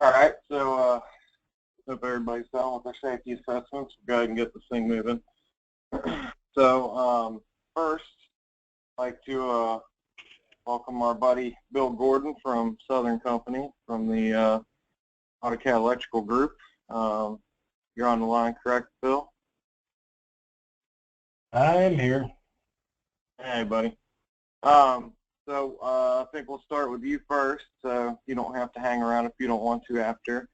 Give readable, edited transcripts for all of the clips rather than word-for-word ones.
All right, so hope everybody's done with their safety assessments. We'll go ahead and get this thing moving. So first, I'd like to welcome our buddy Bill Gordon from Southern Company from the AutoCAD Electrical Group. You're on the line, correct, Bill? I am here. Hey, buddy. So I think we'll start with you first, so you don't have to hang around if you don't want to after.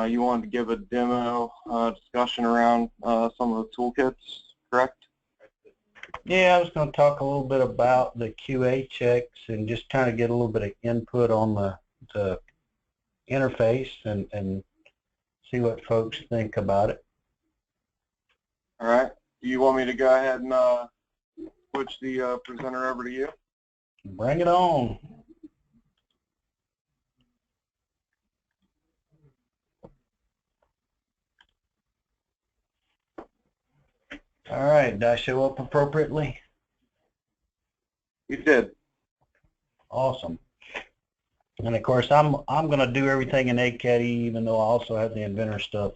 You wanted to give a demo discussion around some of the toolkits, correct? Yeah, I was going to talk a little bit about the QA checks and just kind of get a little bit of input on the interface and see what folks think about it. All right. Do you want me to go ahead and switch the presenter over to you? Bring it on. All right, did I show up appropriately? You did. Awesome. And of course, I'm going to do everything in ACAD, even though I also have the Inventor stuff.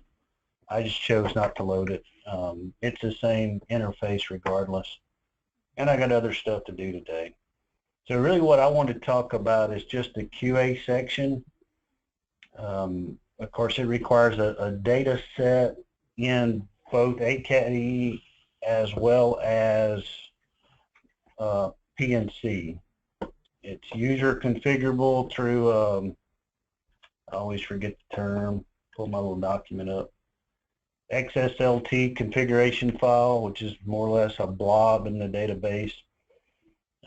I just chose not to load it. It's the same interface regardless. And I got other stuff to do today. So really what I want to talk about is just the QA section. Of course, it requires a data set in both ACAD as well as PNC. It's user configurable through, I always forget the term, pull my little document up, XSLT configuration file, which is more or less a blob in the database.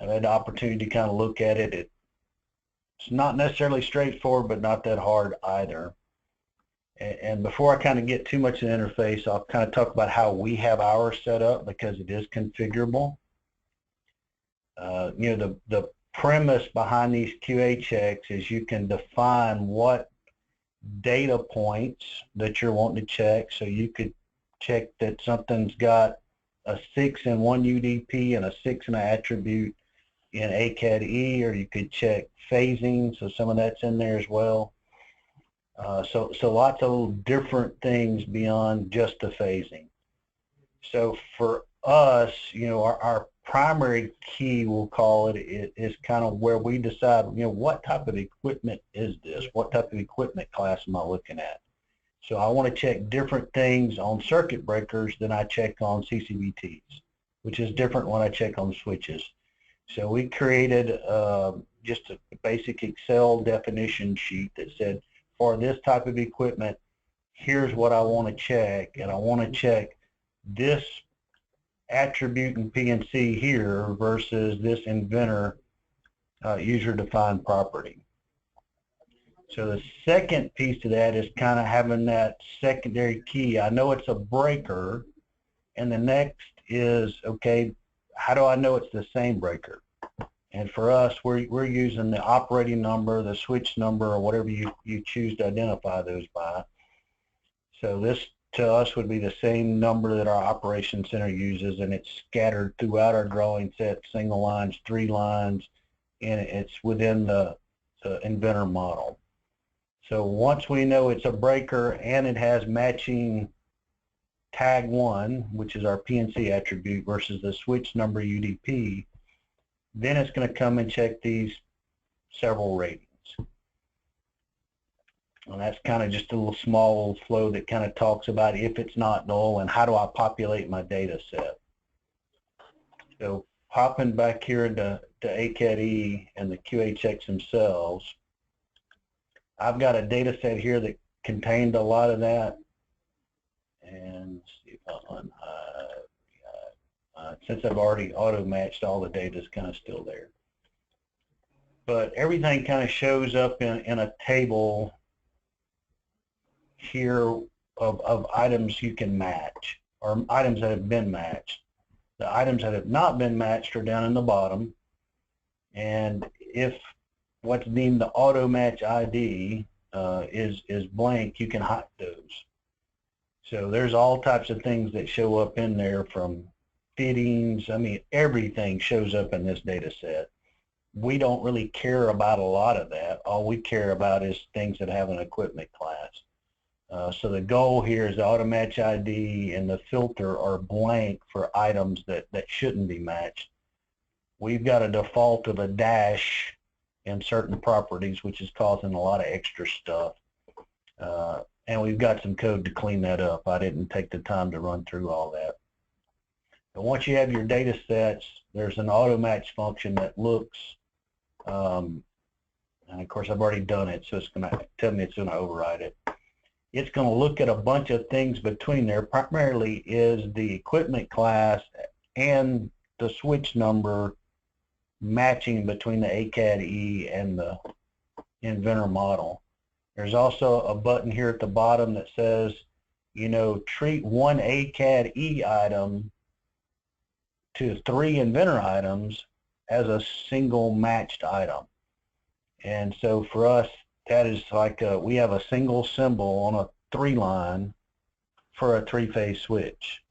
I've had the opportunity to kind of look at it. It's not necessarily straightforward, but not that hard either. And before I kind of get too much in the interface, I'll kind of talk about how we have ours set up because it is configurable. You know, the premise behind these QA checks is you can define what data points that you're wanting to check. So you could check that something's got a 6 in one UDP and a 6 in an attribute in ACAD-E, or you could check phasing, so some of that's in there as well. So lots of little different things beyond just the phasing. So for us, you know, our primary key, we'll call it, is kind of where we decide, you know, what type of equipment is this? What type of equipment class am I looking at? So I want to check different things on circuit breakers than I check on CCVTs, which is different when I check on switches. So we created just a basic Excel definition sheet that said, for this type of equipment, here's what I want to check, and I want to check this attribute in PNC here versus this Inventor user-defined property. So the second piece to that is kind of having that secondary key. I know it's a breaker, and the next is, okay, how do I know it's the same breaker? And for us, we're using the operating number, the switch number, or whatever you choose to identify those by. So this, to us, would be the same number that our operations center uses, and it's scattered throughout our drawing set, single lines, 3 lines, and it's within the Inventor model. So once we know it's a breaker and it has matching tag 1, which is our PNC attribute, versus the switch number UDP, then it's going to come and check these several ratings. And that's kind of just a little small flow that kind of talks about if it's not null and how do I populate my data set. So hopping back here into ACAD-E and the QA checks themselves, I've got a data set here that contained a lot of that. And let's see if I unhide. Since I've already auto-matched, all the data is kind of still there. But everything kind of shows up in a table here of items you can match, or items that have been matched. The items that have not been matched are down in the bottom. And if what's deemed the auto-match ID is blank, you can hide those. So there's all types of things that show up in there, from fittings. I mean, everything shows up in this data set. we don't really care about a lot of that. All we care about is things that have an equipment class. So the goal here is the auto match ID and the filter are blank for items that shouldn't be matched. We've got a default of a dash in certain properties, which is causing a lot of extra stuff. And we've got some code to clean that up. I didn't take the time to run through all that. But once you have your data sets, there's an auto match function that looks, and of course I've already done it, so it's going to tell me it's going to override it. It's going to look at a bunch of things between there. Primarily is the equipment class and the switch number matching between the ACAD-E and the inventor model. There's also a button here at the bottom that says, you know, treat one ACAD-E item to 3 inventor items as a single matched item. And so for us, that is like we have a single symbol on a 3-line for a 3-phase switch.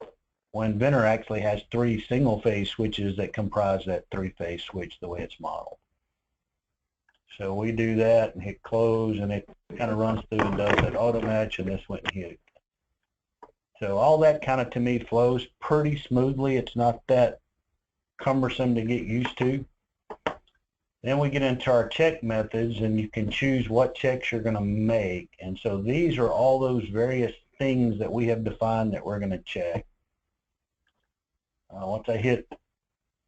Well, inventor actually has 3 single-phase switches that comprise that 3-phase switch the way it's modeled. So we do that and hit close, and it kind of runs through and does that auto match, and this went and hit it. So all that kind of, to me, flows pretty smoothly. It's not that cumbersome to get used to. Then we get into our check methods, and you can choose what checks you're going to make. And so these are all those various things that we have defined that we're going to check. Once I hit,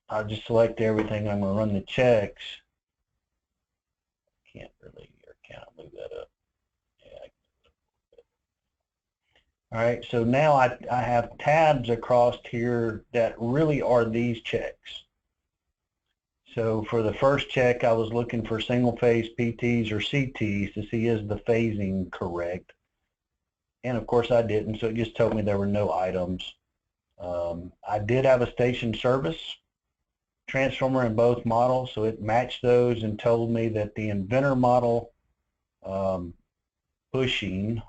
I'll just select everything. I'm going to run the checks. Can't really, or can I move that up? Yeah. All right, so now I have tabs across here that really are these checks. So for the first check, I was looking for single phase PTs or CTs to see is the phasing correct. And of course I didn't, so it just told me there were no items. I did have a station service transformer in both models, so it matched those and told me that the inventor model bushing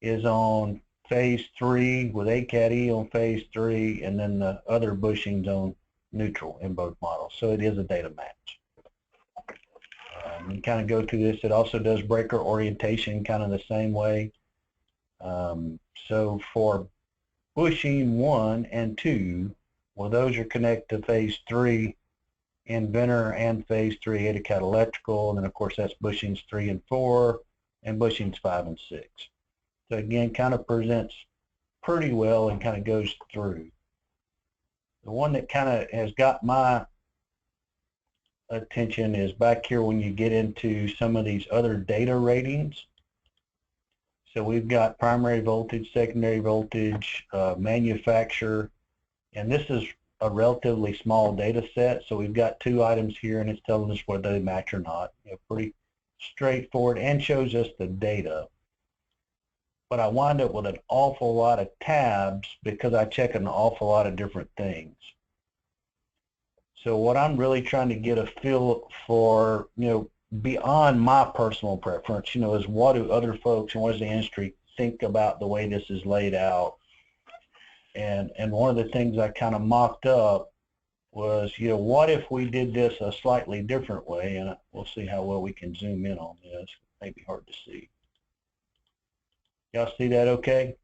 is on phase 3 with ACAD-E on phase 3, and then the other bushings on neutral in both models. So it is a data match. You kind of go through this. It also does breaker orientation kind of the same way. So for bushing 1 and 2, well, those are connected to phase 3 inventor and phase 3 AutoCAD electrical, and then of course that's bushings 3 and 4 and bushings 5 and 6. So again, kind of presents pretty well and kind of goes through. The one that kind of has got my attention is back here when you get into some of these other data ratings. So we've got primary voltage, secondary voltage, manufacturer, and this is a relatively small data set. So we've got 2 items here, and it's telling us whether they match or not. You know, pretty straightforward, and shows us the data. But I wind up with an awful lot of tabs because I check an awful lot of different things. So what I'm really trying to get a feel for, you know, beyond my personal preference, you know, is what do other folks and what does the industry think about the way this is laid out? And one of the things I kind of mocked up was, you know, what if we did this a slightly different way? And we'll see how well we can zoom in on this. It may be hard to see. Y'all see that okay?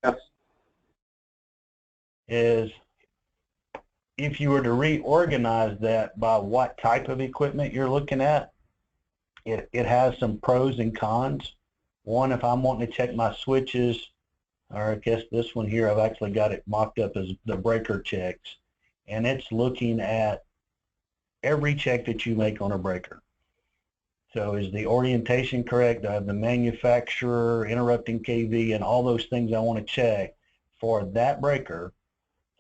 Yes. Is if you were to reorganize that by what type of equipment you're looking at, it has some pros and cons. One, if I'm wanting to check my switches, or I guess this one here, I've actually got it mocked up as the breaker checks, and it's looking at every check that you make on a breaker. So is the orientation correct? Do I have the manufacturer, interrupting KV, and all those things I want to check for that breaker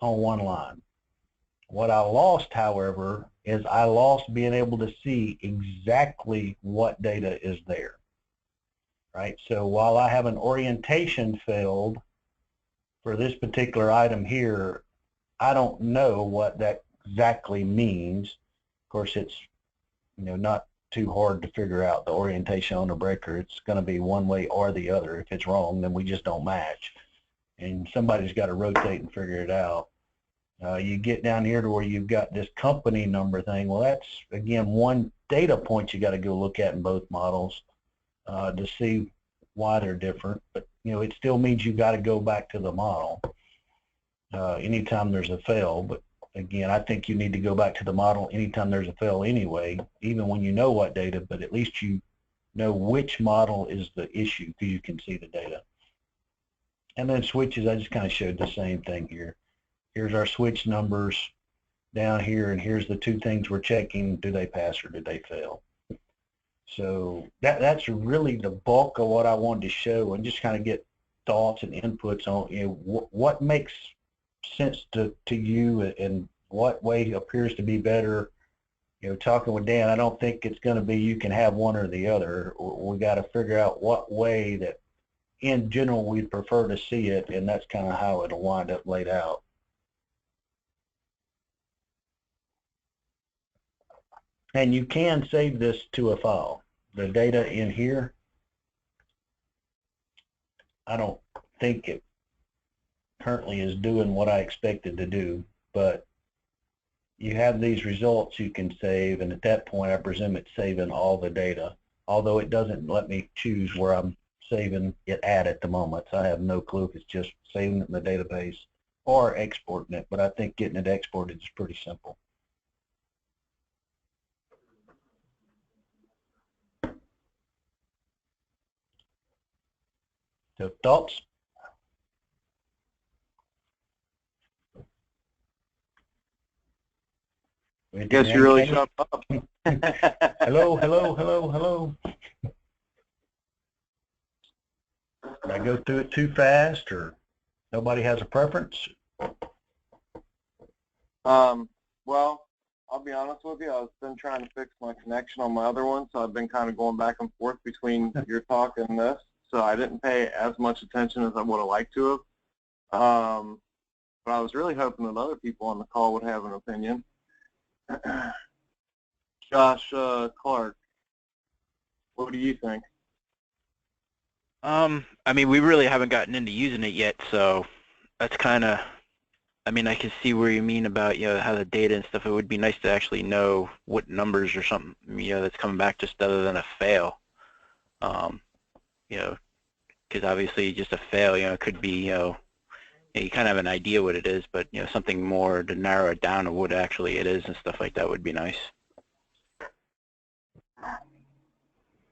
on one line. What I lost, however, is I lost being able to see exactly what data is there. Right? So while I have an orientation field for this particular item here, I don't know what that exactly means. Of course, it's, you know, not too hard to figure out the orientation on a breaker. It's going to be one way or the other. If it's wrong, then we just don't match, and somebody's got to rotate and figure it out. You get down here to where you've got this company number thing. Well, that's, again, one data point you got to go look at in both models to see why they're different. But, you know, it still means you got to go back to the model anytime there's a fail. But, again, I think you need to go back to the model anytime there's a fail anyway, even when you know what data, but at least you know which model is the issue because you can see the data. And then switches, I just kind of showed the same thing here. Here's our switch numbers down here, and here's the two things we're checking. Do they pass or do they fail? So that's really the bulk of what I wanted to show, and just kind of get thoughts and inputs on, you know, what makes sense to you and what way appears to be better. You know, talking with Dan, I don't think it's going to be you can have one or the other. We got to figure out what way that in general we'd prefer to see it, and that's kind of how it'll wind up laid out. And you can save this to a file. The data in here, I don't think it currently is doing what I expected to do, but you have these results you can save, and at that point I presume it's saving all the data, although it doesn't let me choose where I'm saving it at the moment. So I have no clue if it's just saving it in the database or exporting it, but I think getting it exported is pretty simple. So thoughts? I guess you really shut up. Hello, hello, hello, hello. Did I go through it too fast, or nobody has a preference? Well, I'll be honest with you. I've been trying to fix my connection on my other one, so I've been kind of going back and forth between your talk and this. So I didn't pay as much attention as I would have liked to have. But I was really hoping that other people on the call would have an opinion. Josh Clark, what do you think? I mean, we really haven't gotten into using it yet, so that's kind of, I mean, I can see where you mean about, you know, how the data and stuff. It would be nice to actually know what numbers or something, you know, that's coming back just other than a fail. You know, because obviously just a fail, you know, it could be, you know, you kind of have an idea what it is, but, you know, something more to narrow it down to what actually it is and stuff like that would be nice.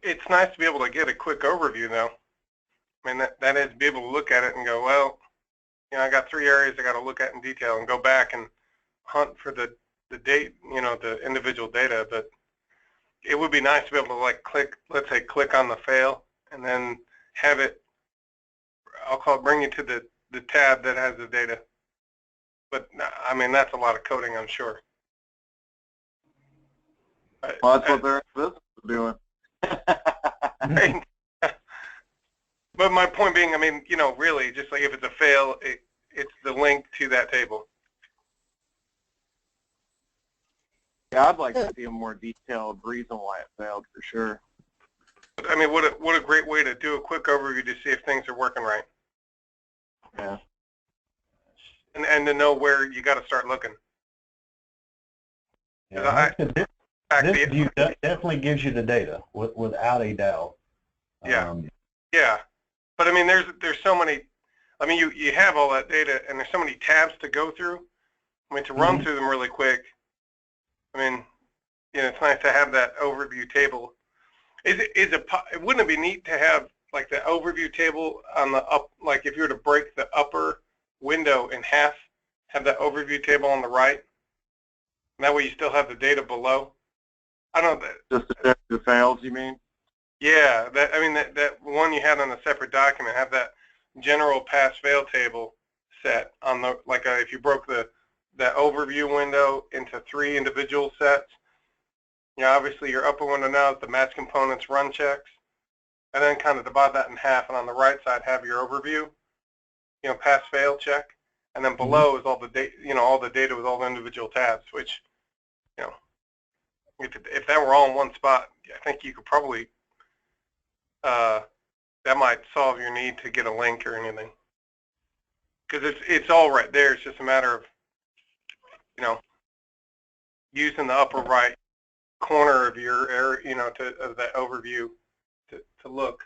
It's nice to be able to get a quick overview, though. I mean, that is to be able to look at it and go, well, you know, I got 3 areas I got to look at in detail and go back and hunt for the date, you know, the individual data. But it would be nice to be able to, like, click, let's say, click on the fail and then have it, I'll call it, bring you to the tab that has the data. But, I mean, that's a lot of coding, I'm sure. Well, that's what they're in business doing. Right. But my point being, I mean, you know, really, just like if it's a fail, it's the link to that table. Yeah, I'd like to see a more detailed reason why it failed for sure. I mean, what a great way to do a quick overview to see if things are working right. Yeah. And to know where you got to start looking. Yeah, this view definitely gives you the data without a doubt. Yeah. Yeah. But I mean, there's so many. I mean, you have all that data, and there's so many tabs to go through. I mean, to run through them really quick. I mean, you know, it's nice to have that overview table. Wouldn't it be neat to have like the overview table on the up, like if you were to break the upper window in half, have that overview table on the right, and that way you still have the data below. I don't know. Just to check the fails, you mean? Yeah, I mean that one you had on a separate document, have that general pass-fail table set on the, like if you broke the overview window into 3 individual sets. You know, obviously your upper window now is the match components run checks, and then kind of divide that in half, and on the right side have your overview, you know, pass-fail check, and then below is all the data, you know, all the data with all the individual tabs, which, you know, if that were all in one spot, I think you could probably that might solve your need to get a link or anything, because it's all right there. It's just a matter of you know, using the upper right corner of your area, you know, of that overview to look.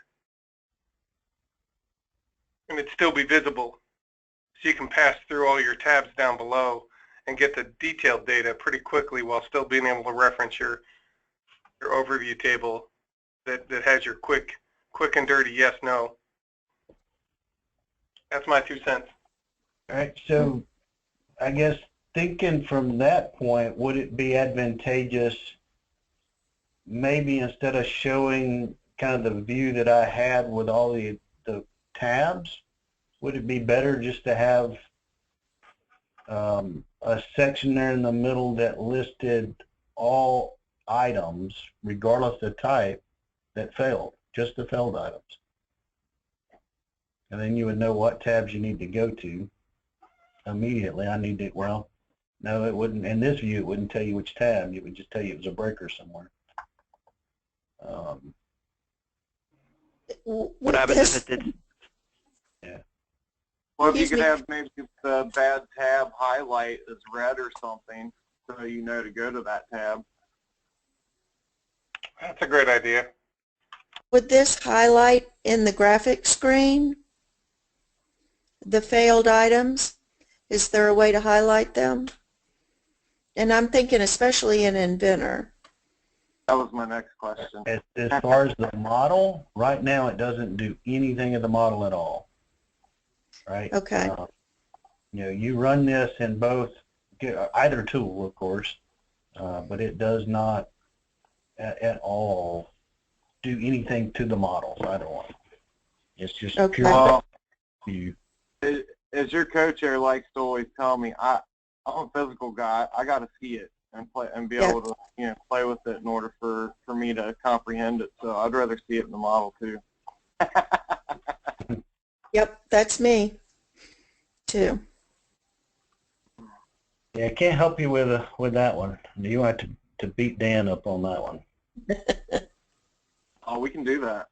And it'd still be visible. So you can pass through all your tabs down below and get the detailed data pretty quickly while still being able to reference your overview table that has your quick and dirty yes, no. That's my 2 cents. All right, so I guess thinking from that point, would it be advantageous maybe instead of showing kind of the view that I had with all the tabs, would it be better just to have a section there in the middle that listed all items, regardless of type, that failed, just the failed items? And then you would know what tabs you need to go to immediately. I need to, well, no, it wouldn't. In this view, it wouldn't tell you which tab. It would just tell you it was a breaker somewhere. What happens if it did? Yeah. Well, if you could have maybe the bad tab highlight as red or something, so you know to go to that tab. That's a great idea. Would this highlight in the graphic screen the failed items? Is there a way to highlight them? And I'm thinking especially in Inventor. That was my next question. As far as the model, right now it doesn't do anything of the model at all. Right? Okay. You know, you run this in both, either tool, of course, but it does not at all do anything to the models, either one. It's just pure view. As your co-chair likes to always tell me, I'm a physical guy. I got to see it and play and be able to, you know, play with it in order for me to comprehend it. So I'd rather see it in the model too. Yep, that's me too. Yeah, I can't help you with that one. You want to beat Dan up on that one. Oh, we can do that.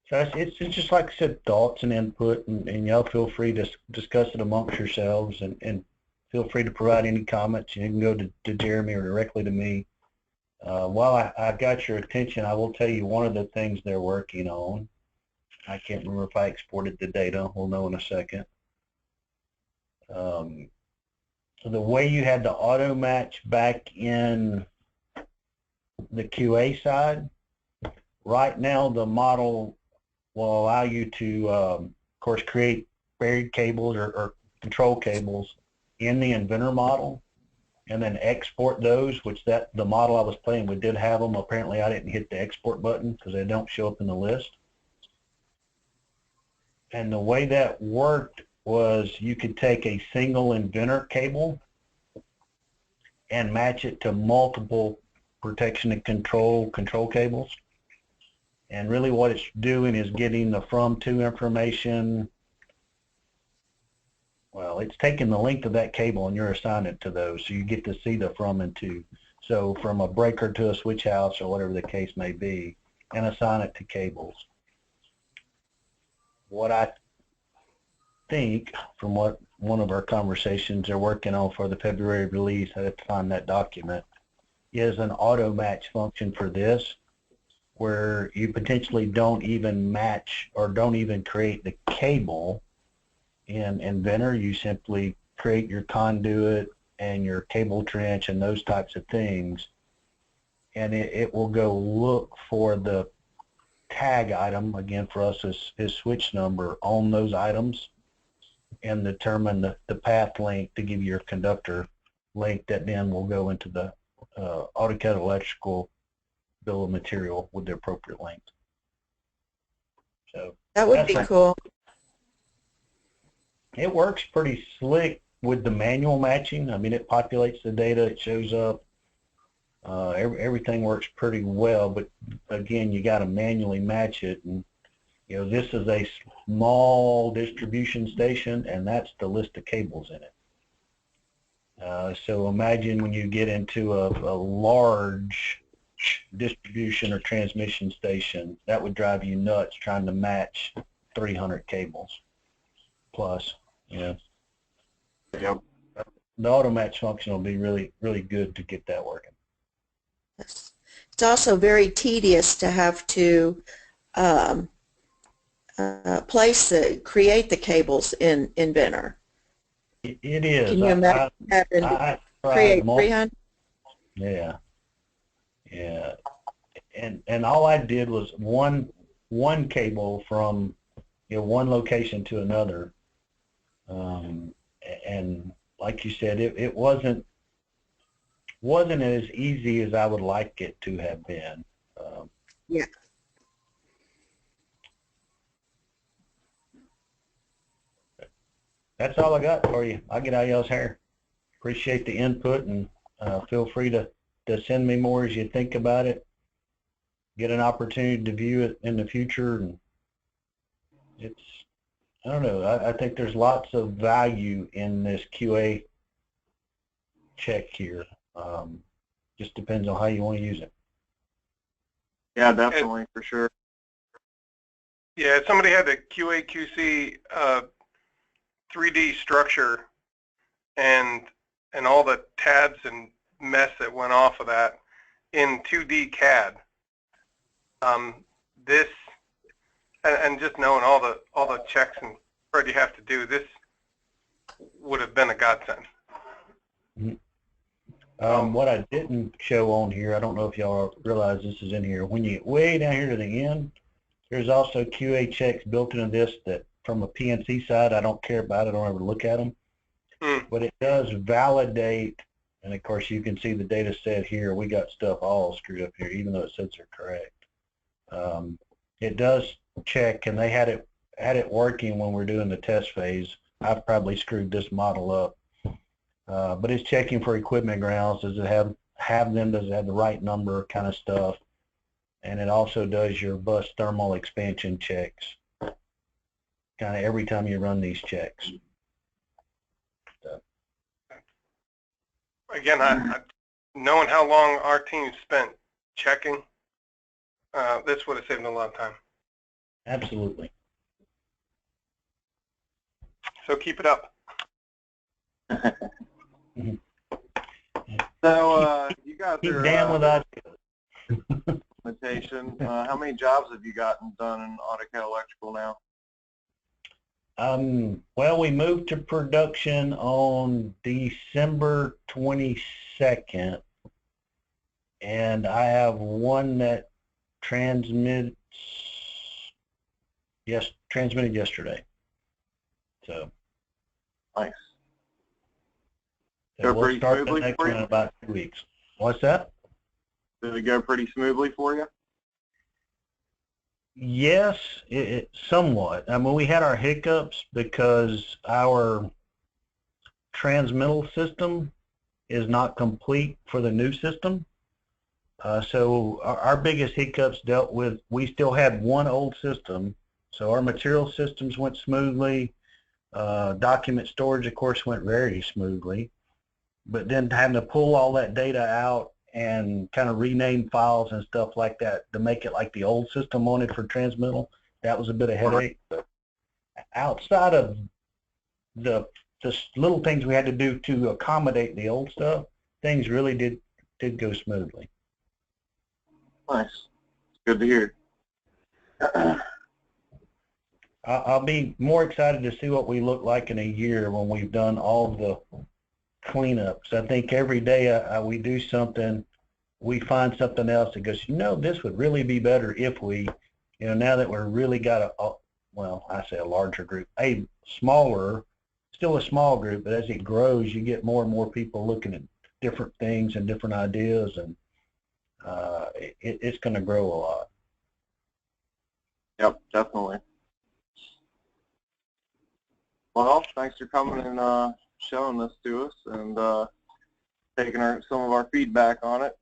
So it's just like I said, thoughts and input, and y'all feel free to discuss it amongst yourselves, and feel free to provide any comments. You can go to Jeremy or directly to me. While I got your attention, I will tell you one of the things they're working on. I can't remember if I exported the data. We'll know in a second. So the way you had the auto match back in the QA side, right now the model will allow you to, of course, create buried cables or control cables in the Inventor model, and then export those, which the model I was playing with did have them. Apparently I didn't hit the export button because they don't show up in the list. And the way that worked was you could take a single Inventor cable and match it to multiple protection and control cables. And really what it's doing is getting the from to information. Well, it's taking the length of that cable and you're assigning it to those, so you get to see the from and to. So from a breaker to a switch house or whatever the case may be, and assign it to cables. What I think, from what one of our conversations they're working on for the February release, I have to find that document, is an auto match function for this, where you potentially don't even match or don't even create the cable in Inventor. You simply create your conduit and your cable trench and those types of things, and it will go look for the tag item, again for us is switch number, on those items, and determine the path link to give you your conductor link that then will go into the AutoCAD electrical bill of material with the appropriate links. So that would be cool. It works pretty slick with the manual matching. I mean, it populates the data, it shows up. Everything works pretty well, but again, you got to manually match it. And you know, this is a small distribution station, and that's the list of cables in it. So imagine when you get into a large distribution or transmission station, that would drive you nuts trying to match 300 cables plus, you know. Yep. The auto match function will be really, really good to get that working. Yes. It's also very tedious to have to create the cables in Inventor. It is. Can you imagine having to create 300? Yeah. Yeah. And all I did was one cable from, you know, one location to another. And like you said, it wasn't as easy as I would like it to have been. Yeah. That's all I got for you. I'll get out of y'all's hair. Appreciate the input, and feel free to send me more as you think about it. Get an opportunity to view it in the future, and it's, I don't know, I think there's lots of value in this QA check here. Just depends on how you want to use it. Yeah, definitely, for sure. Yeah, if somebody had the QA/QC 3D structure and all the tabs and mess that went off of that in 2D CAD, this and just knowing all the checks and what you have to do, this would have been a godsend. What I didn't show on here, I don't know if y'all realize this is in here. When you way down here to the end, there's also QA checks built into this that from a PNC side, I don't care about it. I don't ever look at them. But it does validate, and of course you can see the data set here. We got stuff all screwed up here, even though it says they're correct. It does check, and they had it working when we're doing the test phase. I've probably screwed this model up. But it's checking for equipment grounds. Does it have them? Does it have the right number kind of stuff? And it also does your bus thermal expansion checks kind of every time you run these checks. So. Again, I knowing how long our team spent checking, this would have saved a lot of time. Absolutely. So keep it up. So you got Keep your down without implementation. How many jobs have you gotten done in AutoCAD Electrical now? Well, we moved to production on December 22nd, and I have one that transmitted yesterday. So nice. So we'll start the next one in about 2 weeks. What's that? Did it go pretty smoothly for you? Yes, it somewhat. I mean, we had our hiccups because our transmittal system is not complete for the new system. So our biggest hiccups dealt with, we still had one old system, so our material systems went smoothly. Document storage, of course, went very smoothly. But then having to pull all that data out and kind of rename files and stuff like that to make it like the old system wanted for transmittal, that was a bit of a headache. But outside of the little things we had to do to accommodate the old stuff, things really did go smoothly. Nice. Good to hear. I'll be more excited to see what we look like in a year when we've done all the cleanups. I think every day we do something, we find something else that goes, this would really be better if we, now that we're really got well, I say a larger group, still a small group, but as it grows, you get more and more people looking at different things and different ideas, and it's going to grow a lot. Yep, definitely. Well, thanks for coming and showing this to us and taking some of our feedback on it.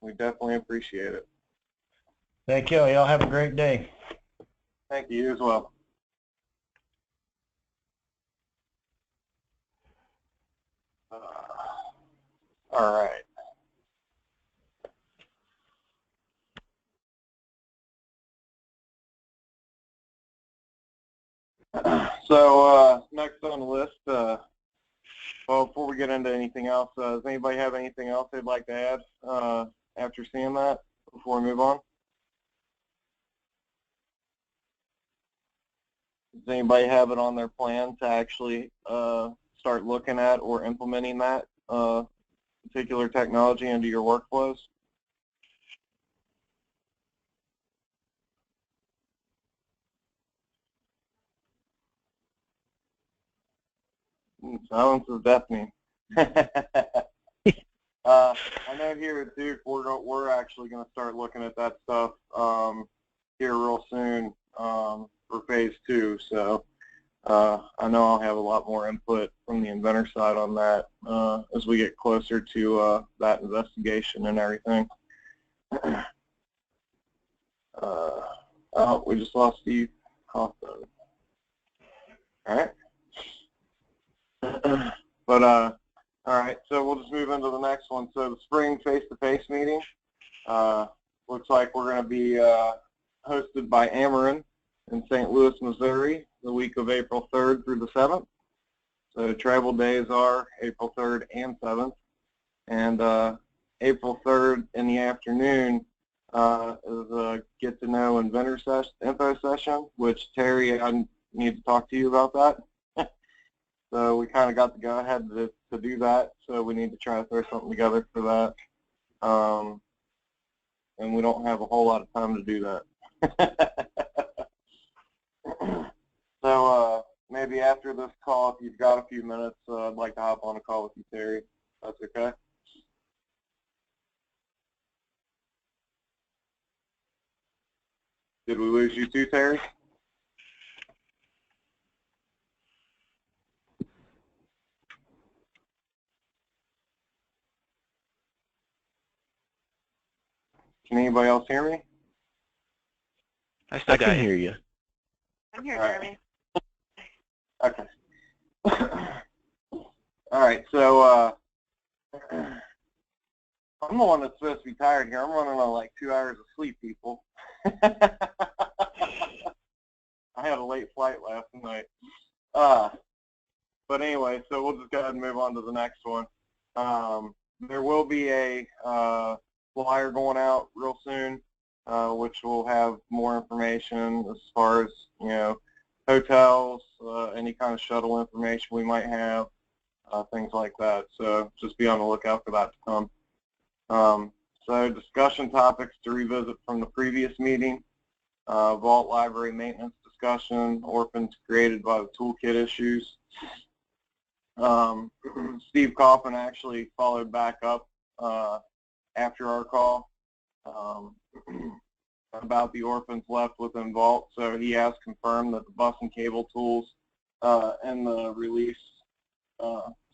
We definitely appreciate it. Thank you. Y'all have a great day. Thank you as well. All right. So next on the list, well, before we get into anything else, does anybody have anything else they'd like to add after seeing that before we move on? Does anybody have it on their plan to actually start looking at or implementing that particular technology into your workflows? Silence is deafening. I know here at Duke we're actually going to start looking at that stuff here real soon for phase 2. So I know I'll have a lot more input from the inventor side on that as we get closer to that investigation and everything. Oh, we just lost Steve Kaufman. All right. But all right, so we'll just move into the next one. So the spring face-to-face meeting looks like we're going to be hosted by Ameren in St. Louis, Missouri, the week of April 3rd through the 7th. So travel days are April 3rd and 7th. And April 3rd in the afternoon is a get-to-know inventor info session, which, Terry, I need to talk to you about that. So we kind of got the go-ahead to do that, so we need to try to throw something together for that. And we don't have a whole lot of time to do that. So maybe after this call, if you've got a few minutes, I'd like to hop on a call with you, Terry. That's okay? Did we lose you too, Terry? Can anybody else hear me? I still got can you. hear you. I'm here, All Jeremy. Okay. All right, so I'm the one that's supposed to be tired here. I'm running on like 2 hours of sleep, people. I had a late flight last night. But anyway, so we'll just go ahead and move on to the next one. There will be a flyer going out real soon, which will have more information as far as, you know, hotels, any kind of shuttle information we might have, things like that. So just be on the lookout for that to come. So discussion topics to revisit from the previous meeting: vault library maintenance discussion, orphans created by the toolkit issues. Steve Kaufman actually followed back up after our call about the orphans left within vault. So he has confirmed that the bus and cable tools and the release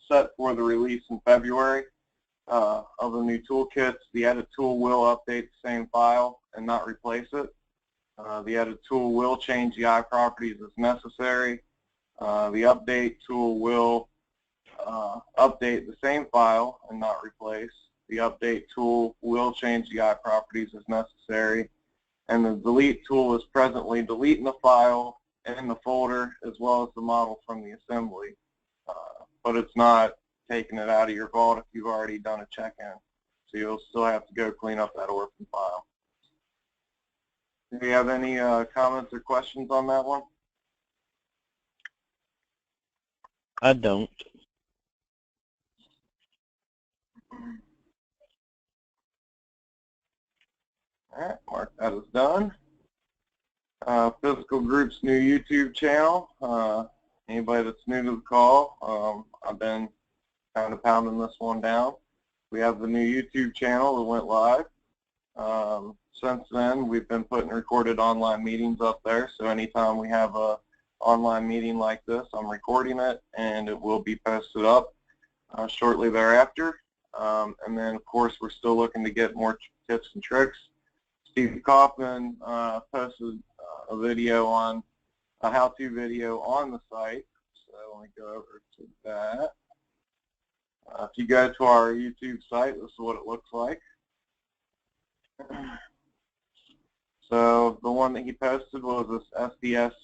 set for the release in February of the new toolkits, the edit tool will update the same file and not replace it. The edit tool will change the I properties as necessary. The update tool will update the same file and not replace. The update tool will change the I properties as necessary. And the delete tool is presently deleting the file and the folder as well as the model from the assembly. But it's not taking it out of your vault if you've already done a check-in. So you'll still have to go clean up that orphan file. Do you have any comments or questions on that one? I don't. All right, mark that as done. Physical Group's new YouTube channel. Anybody that's new to the call, I've been kind of pounding this one down. We have the new YouTube channel that went live. Since then, we've been putting recorded online meetings up there, so anytime we have a online meeting like this, I'm recording it, and it will be posted up shortly thereafter. And then, of course, we're still looking to get more tips and tricks. Steve Kaufman posted a video on a how-to video on the site, so let me go over to that. If you go to our YouTube site, this is what it looks like. So the one that he posted was this SDS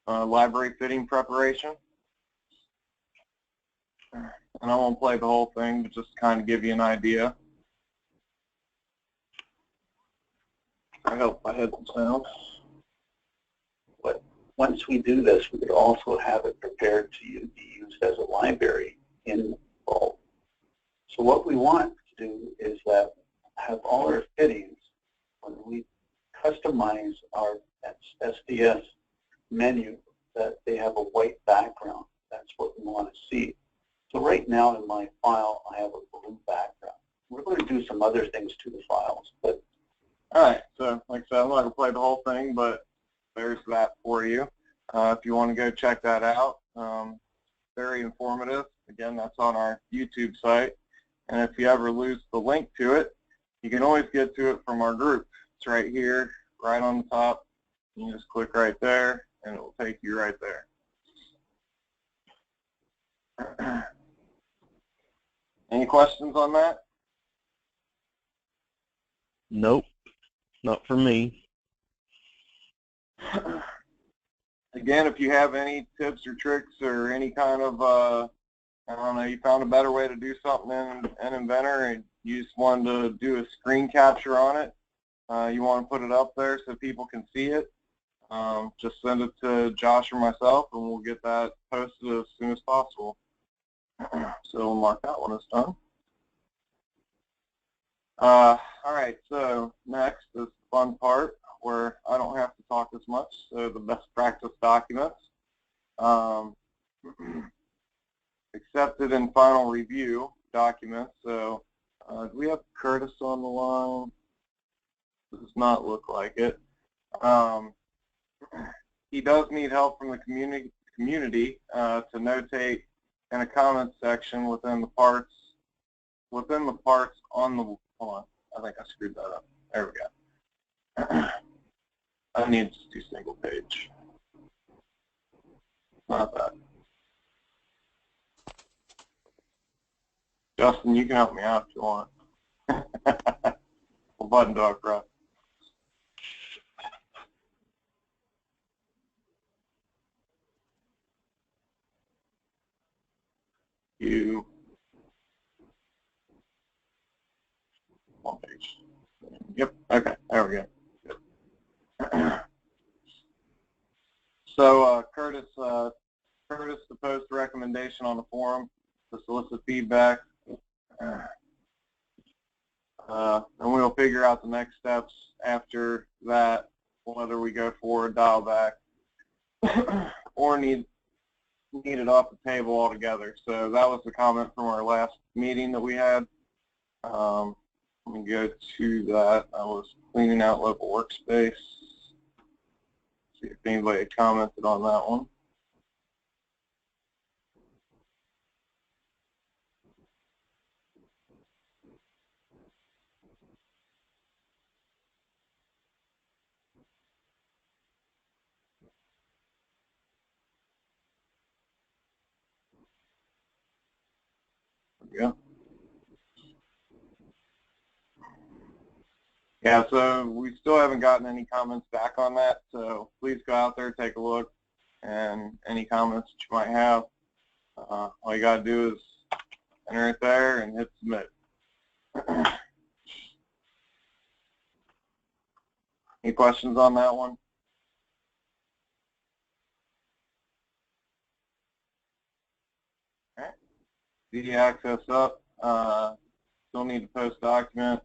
library fitting preparation. And I won't play the whole thing, but just kind of give you an idea. I hope I had the sound. But once we do this, we could also have it prepared to be used as a library in bulk. So what we want to do is that have all our fittings, when we customize our SDS menu, that they have a white background. That's what we want to see. So right now in my file, I have a blue background. We're going to do some other things to the files, but all right. So like I said, I'm not going to play the whole thing, but there's that for you. If you want to go check that out, very informative. Again, that's on our YouTube site. And if you ever lose the link to it, you can always get to it from our group. It's right here, right on the top. You just click right there, and it will take you right there. Any questions on that? Nope, not for me. Again, if you have any tips or tricks or any kind of, I don't know, you found a better way to do something in Inventor and you just wanted to do a screen capture on it, you want to put it up there so people can see it, just send it to Josh or myself and we'll get that posted as soon as possible. So we'll mark that one as done. All right, so next is the fun part where I don't have to talk as much, so the best practice documents. Accepted and final review documents. So do we have Curtis on the line? Does not look like it. He does need help from the community to notate in a comment section within the parts on the, hold on, I think I screwed that up. There we go. I need to do single page. Not that. Justin, you can help me out if you want. What button do I press? You. One page. Yep. Okay. There we go. Good. So Curtis to post a recommendation on the forum to solicit feedback, and we'll figure out the next steps after that, whether we go forward, dial back, or need it off the table altogether. So that was the comment from our last meeting that we had. Let me go to that. I was cleaning out local workspace. See if anybody had commented on that one. There we go. Yeah, so we still haven't gotten any comments back on that, so please go out there, take a look, and any comments that you might have, all you got to do is enter it there and hit submit. Any questions on that one? All right. CD access up, still need to post document.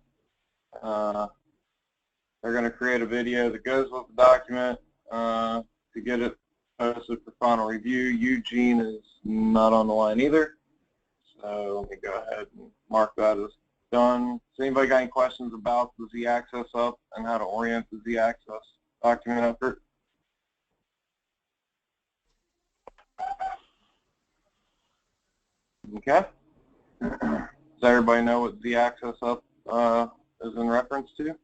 They're going to create a video that goes with the document to get it posted for final review. Eugene is not on the line either, so let me go ahead and mark that as done. Has anybody got any questions about the Z-Access up and how to orient the Z-Access document effort? Okay. Does everybody know what Z-Access up is in reference to?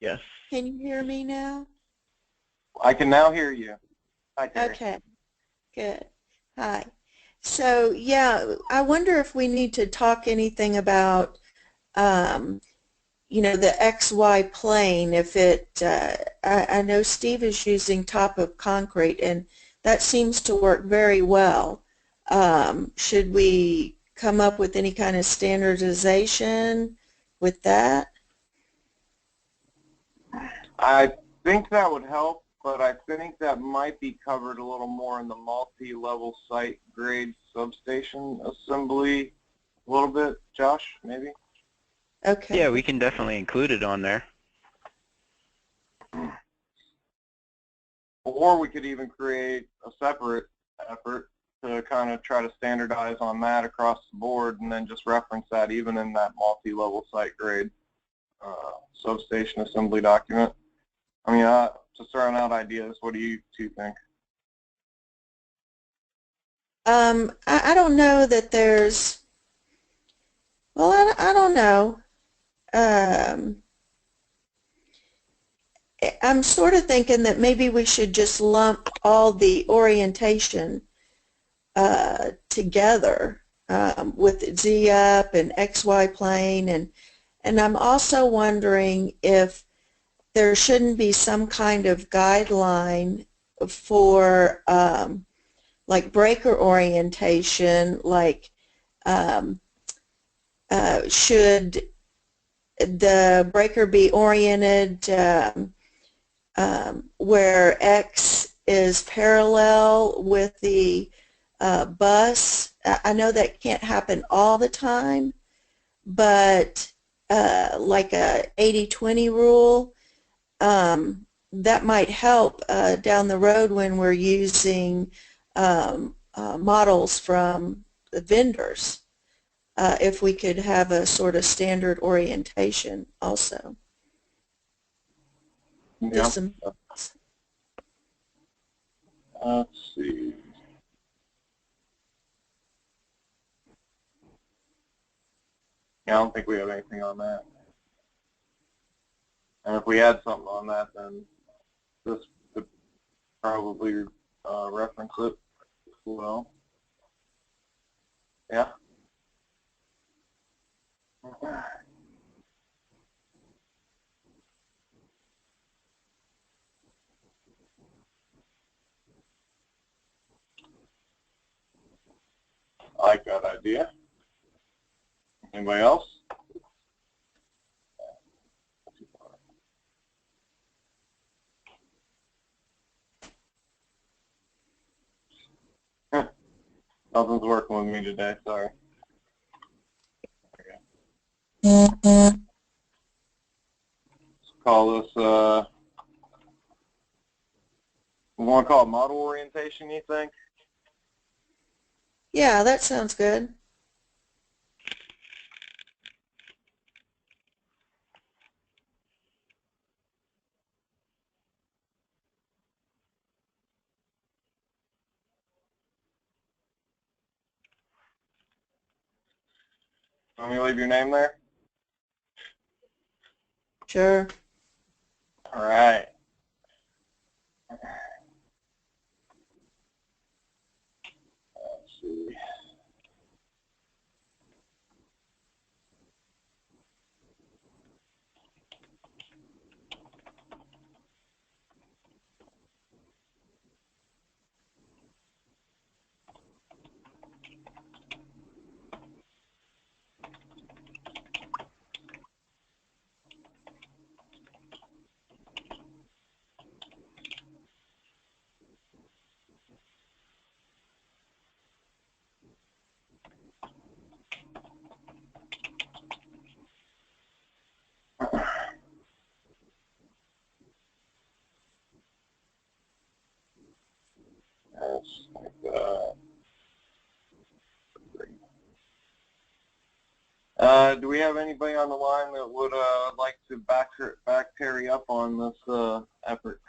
Yes. Can you hear me now? I can now hear you. Hi, Terry. Okay, good. Hi. So, yeah, I wonder if we need to talk anything about you know, the XY plane, if it, I know Steve is using top of concrete, and that seems to work very well. Should we come up with any kind of standardization with that? I think that would help, but I think that might be covered a little more in the multi-level site grade substation assembly a little bit. Josh, maybe? Okay. Yeah, we can definitely include it on there. Or we could even create a separate effort to kind of try to standardize on that across the board and then just reference that even in that multi-level site grade substation assembly document. I mean, just throwing out ideas. What do you two think? I don't know that there's, well, I don't know. I'm sort of thinking that maybe we should just lump all the orientation together with Z up and XY plane, and I'm also wondering if there shouldn't be some kind of guideline for like breaker orientation, like should the breaker be oriented where X is parallel with the bus? I know that can't happen all the time, but like a 80-20 rule, that might help down the road when we're using models from the vendors, if we could have a sort of standard orientation also. Yeah. Just some thoughts. Let's see. Yeah, I don't think we have anything on that. And if we had something on that, then this could probably reference it as well. Yeah. I like that idea. Anybody else? Nothing's working with me today, sorry. Let's call this, we want to call it model orientation, you think? Yeah, that sounds good. Want me to leave your name there? Sure. All right. Let's see. Do we have anybody on the line that would like to back Terry up on this effort?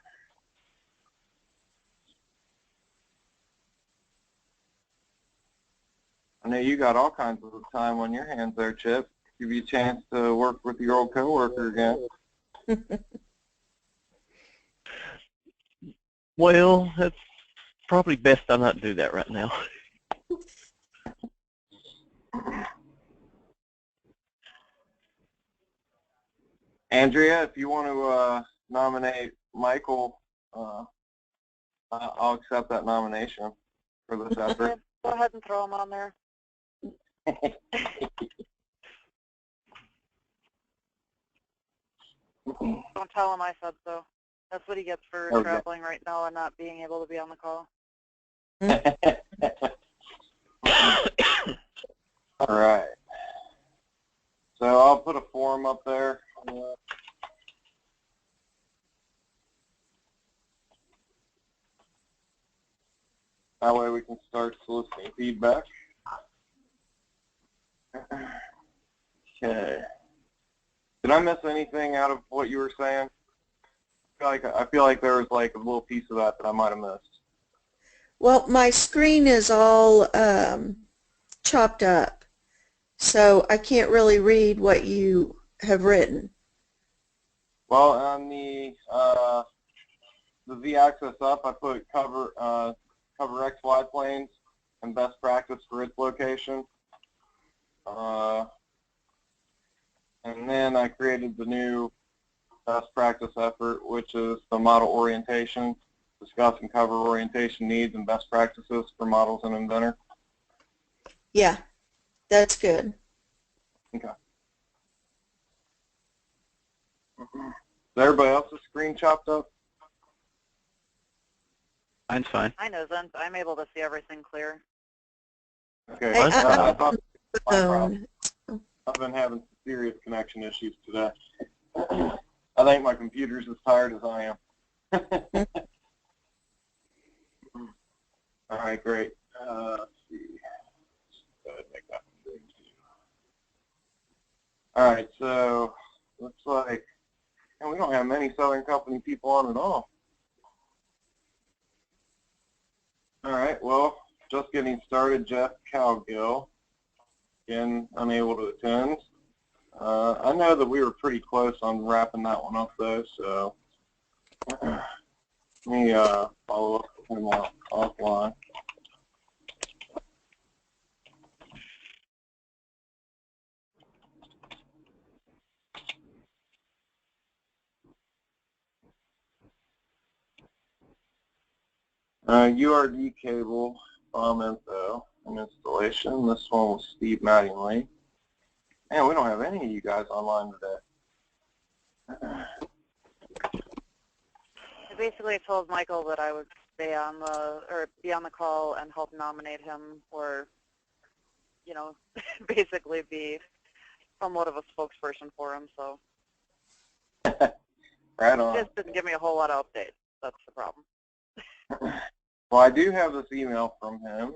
I know you got all kinds of time on your hands there, Chip. Give you a chance to work with your old coworker again. Well, that's probably best I not do that right now. Andrea, if you want to nominate Michael, I'll accept that nomination for this effort. Go ahead and throw him on there. Don't tell him I said so. That's what he gets for Okay. traveling right now and not being able to be on the call. All right. So I'll put a form up there. That way we can start soliciting feedback. Okay. Did I miss anything out of what you were saying? I feel like there was like a little piece of that I might have missed. Well, my screen is all chopped up, so I can't really read what you have written. Well, on the Z-axis up, I put cover XY planes and best practice for its location. And then I created the new best practice effort, which is the model orientation, discuss and cover orientation needs and best practices for models and Inventor. Yeah, that's good. Okay. Is everybody else's screen chopped up? Mine's fine. Mine isn't. I'm able to see everything clear. Okay. Hey, I thought my phone. problem. I've been having serious connection issues today. I think my computer's as tired as I am. All right, great. Let's see. Go ahead and make that one big too. All right, so looks like we don't have many Southern Company people on at all. All right, well, just getting started, Jeff Cowgill, again, unable to attend. I know that we were pretty close on wrapping that one up, though, so let me follow up with him offline. URD cable, bomb info, and installation. This one was Steve Mattingly. Man, we don't have any of you guys online today. I basically told Michael that I would stay on be on the call and help nominate him, or, you know, basically be somewhat of a spokesperson for him. So Right on. just didn't give me a whole lot of updates. That's the problem. Well, I do have this email from him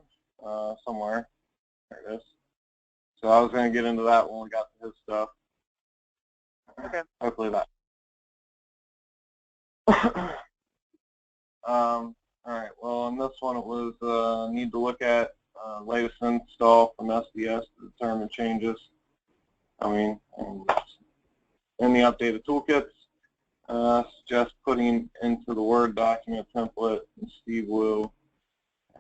somewhere. There it is. So I was going to get into that when we got to his stuff. Okay. Hopefully that. All right. Well, on this one, it was need to look at latest install from SDS to determine changes. I mean, in the updated toolkits, suggest putting into the Word document template, and Steve will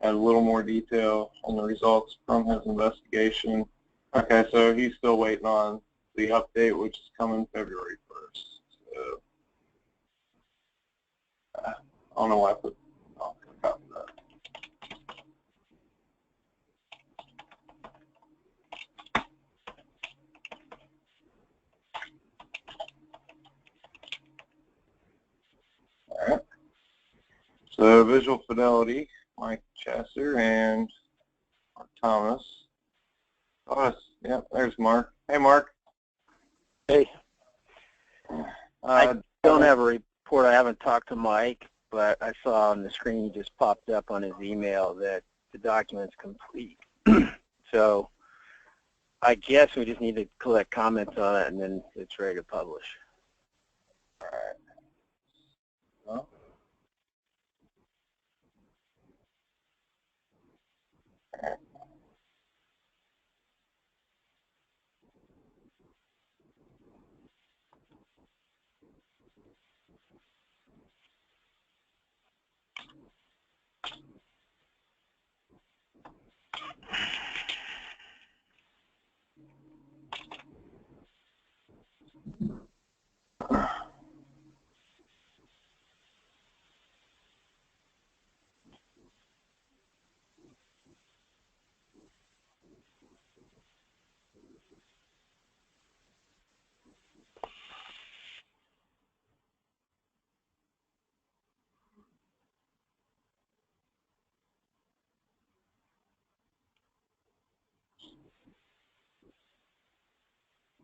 add a little more detail on the results from his investigation. Okay, so he's still waiting on the update, which is coming February 1st. So, I don't know why I put, I'll copy that. All right. So visual fidelity, Mike Chasser and Mark Thomas. Oh, yeah, there's Mark. Hey, Mark. Hey, I don't have a report. I haven't talked to Mike, but I saw on the screen just popped up on his email that the document's complete. So I guess we just need to collect comments on it, and then it's ready to publish. All right. Well, all right.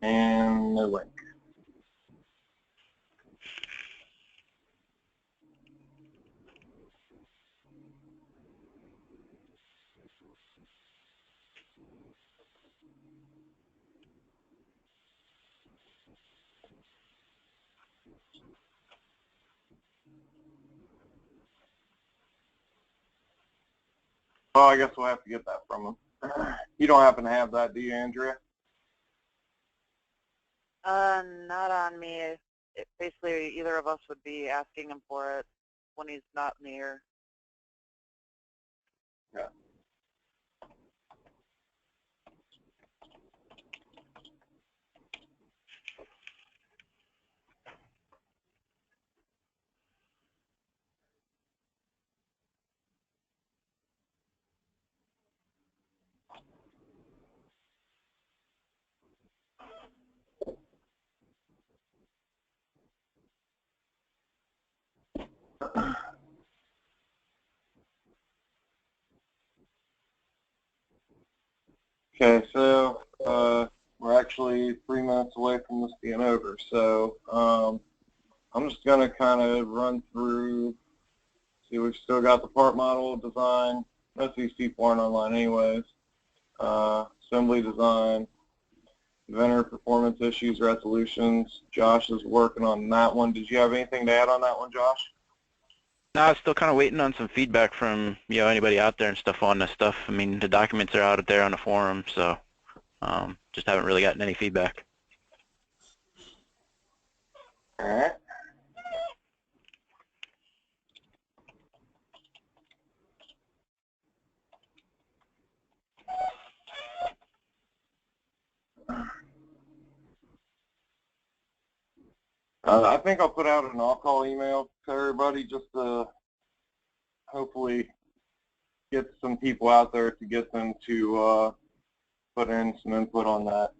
And no link. Oh, I guess we'll have to get that from them. You don't happen to have that, do you, Andrea? Not on me. Basically, either of us would be asking him for it when he's not near. Yeah. Okay, so we're actually 3 minutes away from this being over. So I'm just going to kind of run through, see, we've still got the part model design. Most of these people aren't online anyways. Assembly design, vendor performance issues, resolutions. Josh is working on that one. Did you have anything to add on that one, Josh? No, I was still kind of waiting on some feedback from anybody out there and stuff on this stuff. I mean, the documents are out there on the forum, so just haven't really gotten any feedback. All right. I think I'll put out an all-call email to everybody just to hopefully get some people out there to get them to put in some input on that,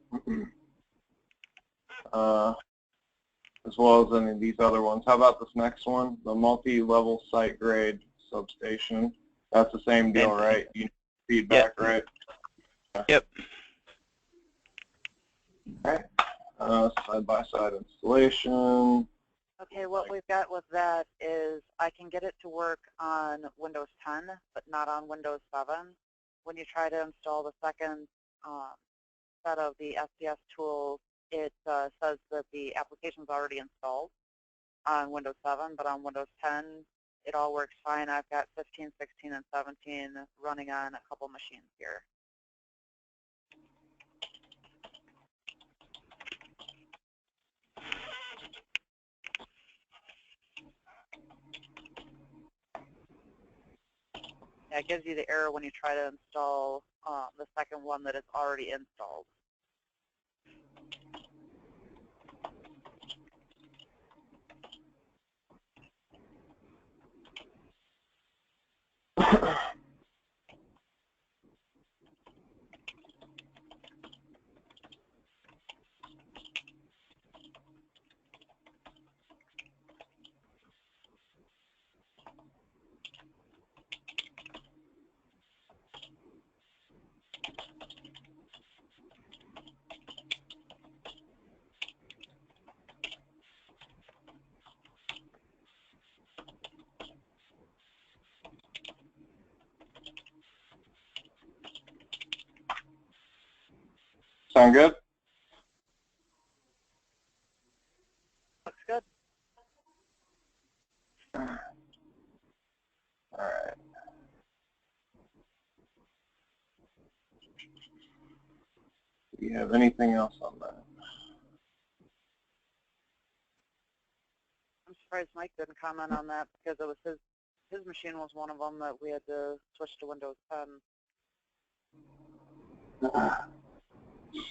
as well as any of these other ones. How about this next one, the multi-level site grade substation? That's the same deal, right? You need feedback, Yep. right? Yep. Okay. Side-by-side installation. Okay, what we've got with that is I can get it to work on Windows 10, but not on Windows 7. When you try to install the second set of the SDS tools, it says that the application's already installed on Windows 7, but on Windows 10, it all works fine. I've got 15, 16, and 17 running on a couple machines here. Yeah, it gives you the error when you try to install the second one that is already installed. Sound good? Looks good. All right. Do you have anything else on that? I'm surprised Mike didn't comment on that because it was his machine was one of them that we had to switch to Windows 10.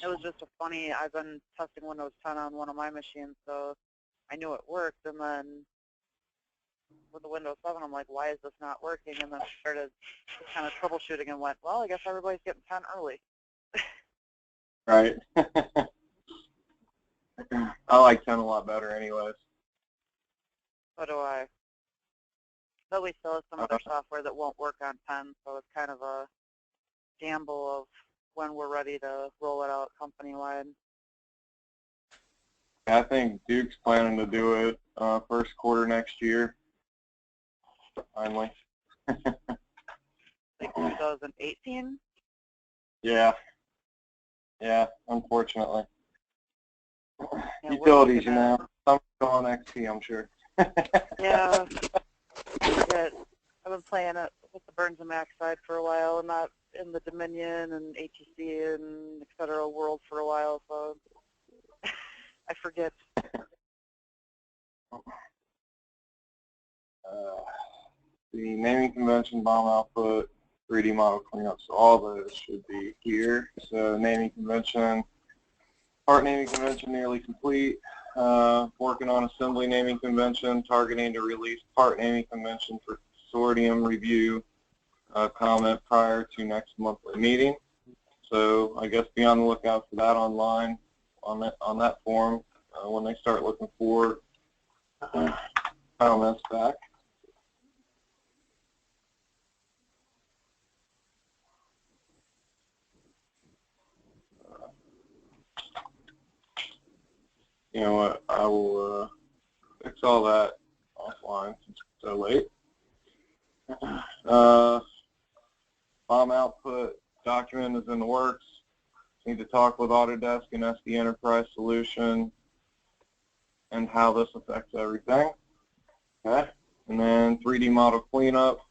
It was just a funny, I've been testing Windows 10 on one of my machines, so I knew it worked, and then with the Windows 7, I'm like, why is this not working? And then I started kind of troubleshooting and went, well, I guess everybody's getting 10 early. Right. I like 10 a lot better anyways. So do I. But we still have some other software that won't work on 10, so it's kind of a gamble of when we're ready to roll it out company-wide. I think Duke's planning to do it first quarter next year. Finally. Like 2018? Yeah. Yeah, unfortunately. Yeah, Utilities, you know. Some on XP, I'm sure. Yeah. I've been playing it with the Burns and Mac side for a while, and not in the Dominion and ATC and et cetera world for a while, so I forget. The naming convention, bomb output, 3D model cleanup, so all those should be here. So naming convention, part naming convention nearly complete. Working on assembly naming convention, targeting to release part naming convention for consortium review comment prior to next monthly meeting. So I guess be on the lookout for that online on that forum when they start looking for comments back. You know what, I will fix all that offline since it's so late. Bomb output document is in the works. Need to talk with Autodesk and SD Enterprise Solution and how this affects everything. Okay, and then 3D model cleanup.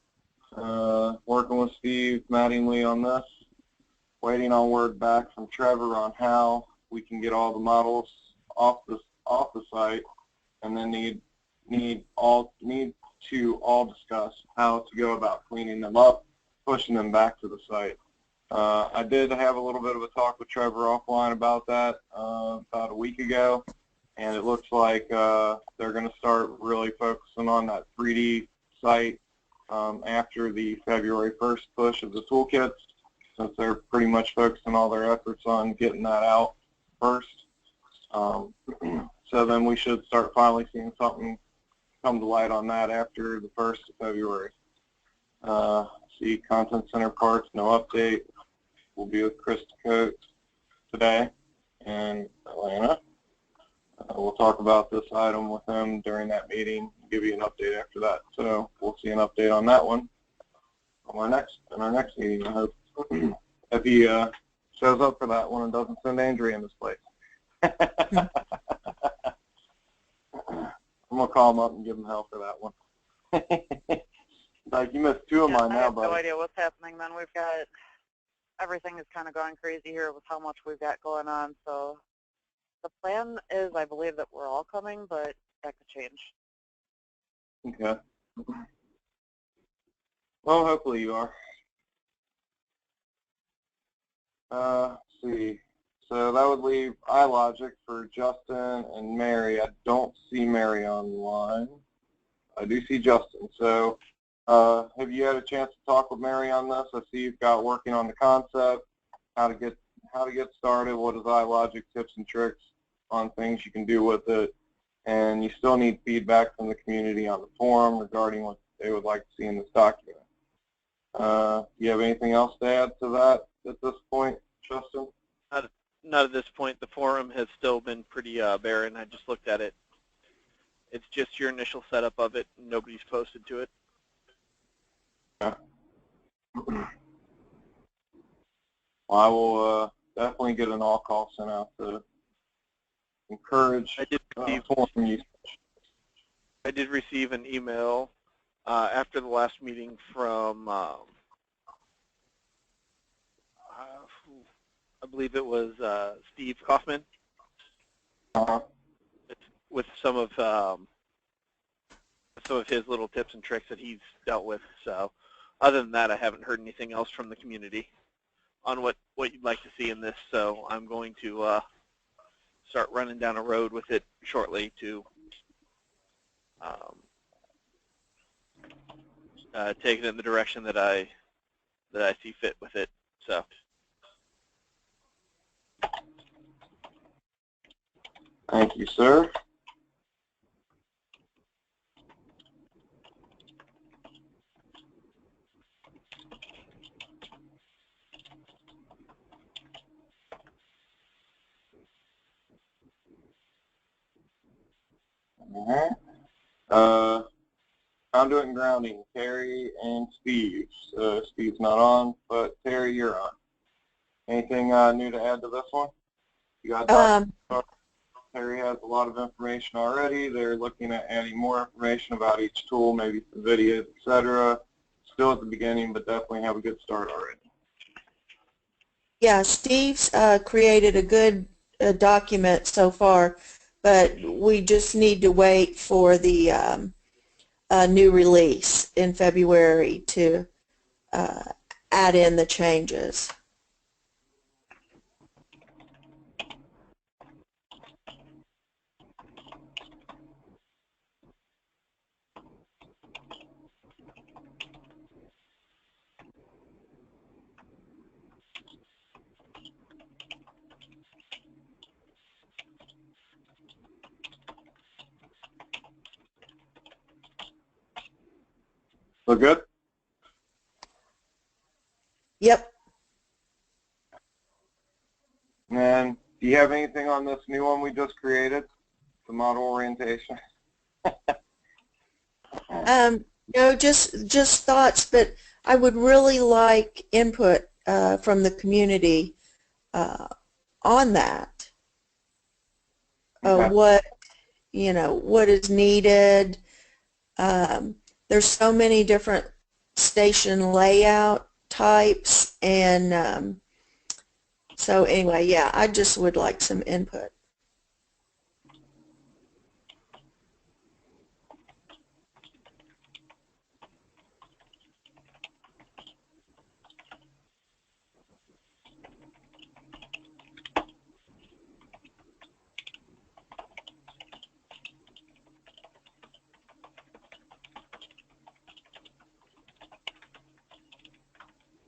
Working with Steve Mattingly on this. Waiting on word back from Trevor on how we can get all the models off the site, and then need to all discuss how to go about cleaning them up, pushing them back to the site. I did have a little bit of a talk with Trevor offline about that about a week ago, and it looks like they're going to start really focusing on that 3D site after the February 1st push of the toolkits, since they're pretty much focusing all their efforts on getting that out first. So then we should start finally seeing something come to light on that after the 1st of February. See Content Center parts, no update. We'll be with Chris Coates today in Atlanta. We'll talk about this item with him during that meeting, give you an update after that. So we'll see an update on that one in our next meeting, I hope. If he shows up for that one and doesn't send Andrea in this place. I'm going to call him up and give him hell for that one. Like, you missed two of mine now, I have buddy. no idea what's happening then. We've got, everything is kind of going crazy here with how much we've got going on. So the plan is, I believe, that we're all coming, but that could change. Okay. Well, hopefully you are. Let's see. So that would leave iLogic for Justin and Mary. I don't see Mary online. I do see Justin. So have you had a chance to talk with Mary on this? I see you've got working on the concept, how to get started, what is iLogic, tips and tricks on things you can do with it, and you still need feedback from the community on the forum regarding what they would like to see in this document. Do you have anything else to add to that at this point, Justin? Not at this point. The forum has still been pretty barren. I just looked at it. It's just your initial setup of it. Nobody's posted to it. Yeah. Well, I will definitely get an all call sent out to encourage forum usage. I did receive an email after the last meeting from I believe it was Steve Kaufman, with some of his little tips and tricks that he's dealt with. So other than that, I haven't heard anything else from the community on what you'd like to see in this. So I'm going to start running down a road with it shortly to take it in the direction that I see fit with it. So. Thank you, sir. All right. Conduit and grounding, Terry and Steve. Steve's not on, but Terry, you're on. Anything new to add to this one? You got Terry has a lot of information already. They're looking at adding more information about each tool, maybe some videos, etc. Still at the beginning, but definitely have a good start already. Yeah, Steve's created a good document so far, but we just need to wait for the new release in February to add in the changes. Look good? Yep. And do you have anything on this new one we just created, the model orientation? No, just thoughts, but I would really like input from the community on that. Okay. What is needed. There's so many different station layout types, and so anyway, yeah, I just would like some input.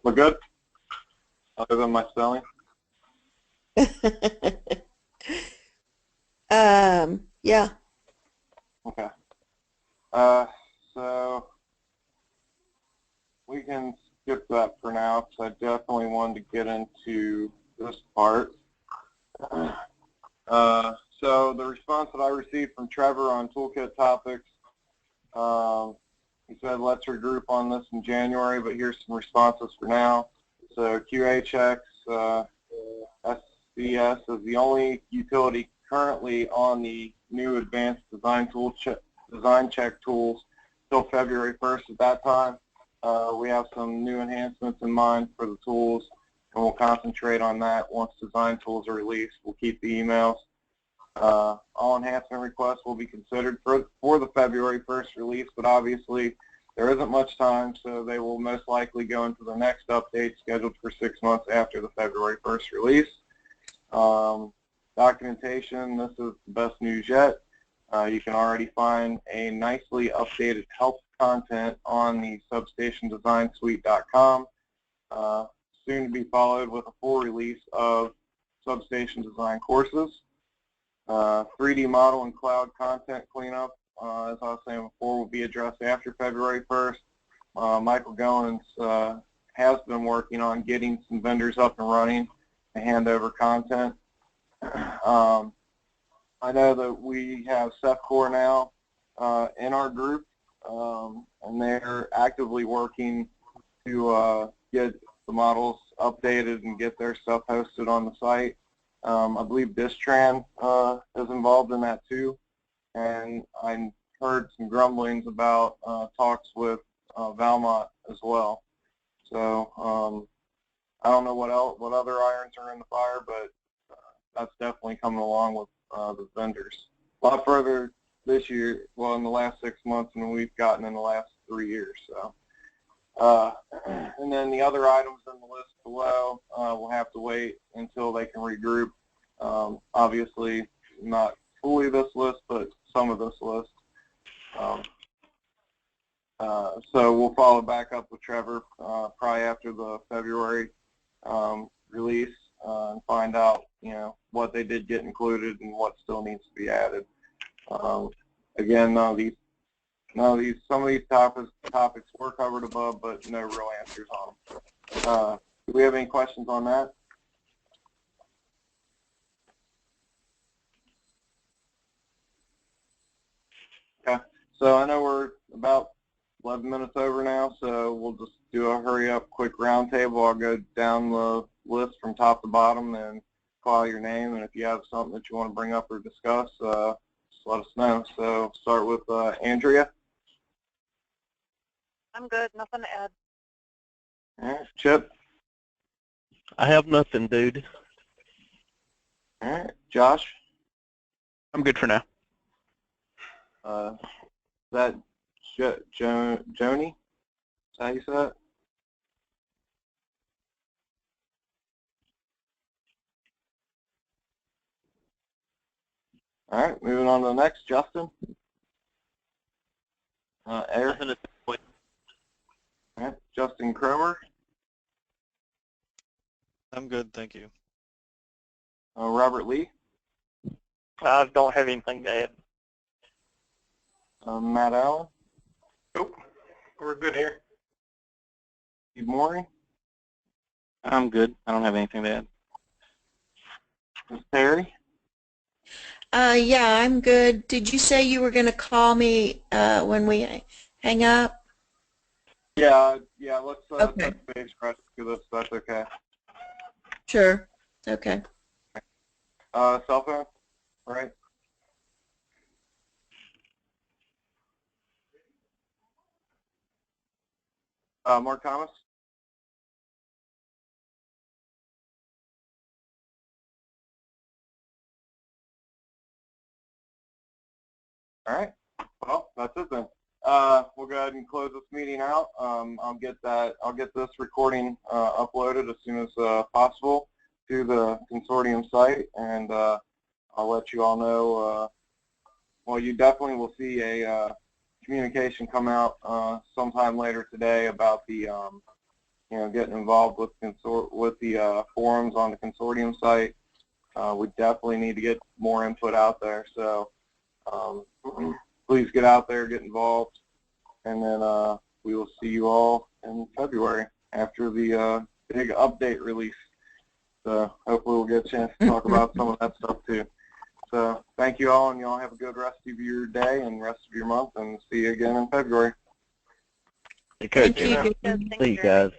Look good? Other than my spelling? Yeah. Okay. So we can skip that for now because I definitely wanted to get into this part. So the response that I received from Trevor on toolkit topics, he said let's regroup on this in January, but here's some responses for now. So QA checks, SDS is the only utility currently on the new advanced design check tools till February 1st. At that time, we have some new enhancements in mind for the tools, and we'll concentrate on that once design tools are released. We'll keep the emails. All enhancement requests will be considered for the February 1st release, but obviously there isn't much time, so they will most likely go into the next update scheduled for 6 months after the February 1st release. Documentation, this is the best news yet. You can already find a nicely updated help content on the substationdesignsuite.com. Soon to be followed with a full release of substation design courses. 3D model and cloud content cleanup, as I was saying before, will be addressed after February 1st. Michael Goins has been working on getting some vendors up and running to hand over content. I know that we have SEFCOR now in our group, and they're actively working to get the models updated and get their stuff hosted on the site. I believe Distran is involved in that too, and I heard some grumblings about talks with Valmont as well. So I don't know what other irons are in the fire, but that's definitely coming along with the vendors. A lot further this year, well, in the last 6 months than we've gotten in the last 3 years. So, and then the other items in the list below, we'll have to wait until they can regroup. Obviously, not fully this list, but some of this list. So we'll follow back up with Trevor probably after the February release and find out you know, what they did get included and what still needs to be added. Again, some of these topics were covered above, but no real answers on them. Do we have any questions on that? Okay, so I know we're about 11 minutes over now, so we'll just do a hurry-up quick roundtable. I'll go down the list from top to bottom and call your name, and if you have something that you want to bring up or discuss, just let us know. So start with Andrea. I'm good. Nothing to add. All right, Chip. I have nothing, dude. All right, Josh. I'm good for now. Is that Joni? Is that how you say it? All right, moving on to the next, Justin. Eric. Nothing at this point. All right, Justin Cromer. I'm good, thank you. Robert Lee. I don't have anything to add. Matt Allen. Nope, we're good here. Steve Morey. I'm good. I don't have anything to add. Ms. Terry. Yeah, I'm good. Did you say you were going to call me when we hang up? Yeah, let's Okay. touch base right after this. That's okay. Sure. Okay. Cell phone, right? Mark Thomas. All right. Well, that's it then. We'll go ahead and close this meeting out. I'll get this recording uploaded as soon as possible to the consortium site, and I'll let you all know. Well, you definitely will see a communication come out sometime later today about the you know, getting involved with the forums on the consortium site. We definitely need to get more input out there. So please get out there, get involved, and then we will see you all in February after the big update release. So hopefully we'll get a chance to talk about some of that stuff too. So thank you all, and you all have a good rest of your day and rest of your month, and see you again in February. Take care, Thank you. Thank See you guys.